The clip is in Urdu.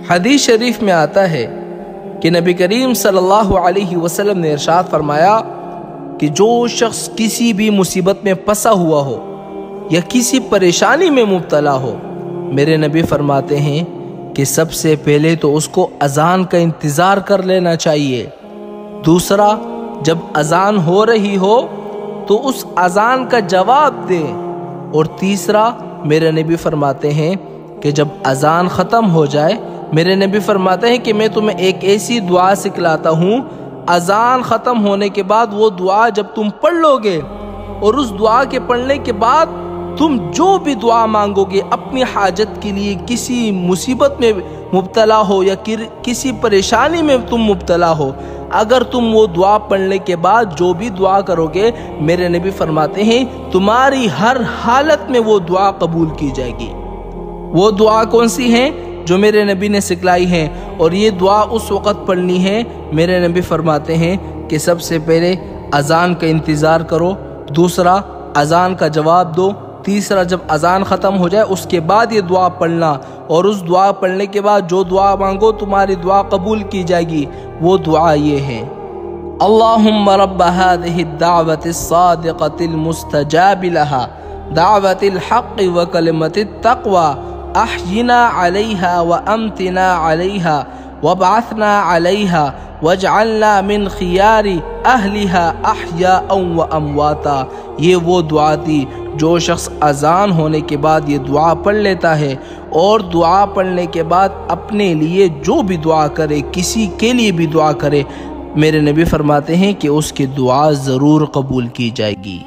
حدیث شریف میں آتا ہے کہ نبی کریم صلی اللہ علیہ وسلم نے ارشاد فرمایا کہ جو شخص کسی بھی مصیبت میں پھنسا ہوا ہو یا کسی پریشانی میں مبتلا ہو، میرے نبی فرماتے ہیں کہ سب سے پہلے تو اس کو اذان کا انتظار کر لینا چاہیے، دوسرا جب اذان ہو رہی ہو تو اس اذان کا جواب دے، اور تیسرا میرے نبی فرماتے ہیں کہ جب اذان ختم ہو جائے، میرے نبی فرماتے ہیں کہ میں تمہیں ایک ایسی دعا سکھلاتا ہوں، اذان ختم ہونے کے بعد وہ دعا جب تم پڑھ لو گے اور اس دعا کے پڑھنے کے بعد تم جو بھی دعا مانگو گے اپنی حاجت کے لیے، کسی مصیبت میں مبتلا ہو یا کسی پریشانی میں تم مبتلا ہو، اگر تم وہ دعا پڑھنے کے بعد جو بھی دعا کرو گے، میرے نبی فرماتے ہیں تمہاری ہر حالت میں وہ دعا قبول کی جائے گی۔ وہ دعا کون سی ہیں جو میرے نبی نے سکھلائی ہیں، اور یہ دعا اس وقت پڑھنی ہے، میرے نبی فرماتے ہیں کہ سب سے پہلے اذان کا انتظار کرو، دوسرا اذان کا جواب دو، تیسرا جب اذان ختم ہو جائے اس کے بعد یہ دعا پڑھنا، اور اس دعا پڑھنے کے بعد جو دعا مانگو تمہاری دعا قبول کی جائے گی۔ وہ دعا یہ ہے: اللہم رب هذه الدعوة الصادقة المستجاب لها دعوة الحق وکلمة التقوى احینا علیہا وامتنا علیہا وابعثنا علیہا واجعلنا من خیار اہلہا احیاء وامواتا۔ یہ وہ دعا تھی جو شخص اذان ہونے کے بعد یہ دعا پڑھ لیتا ہے، اور دعا پڑھنے کے بعد اپنے لیے جو بھی دعا کرے، کسی کے لیے بھی دعا کرے، میرے نبی فرماتے ہیں کہ اس کی دعا ضرور قبول کی جائے گی۔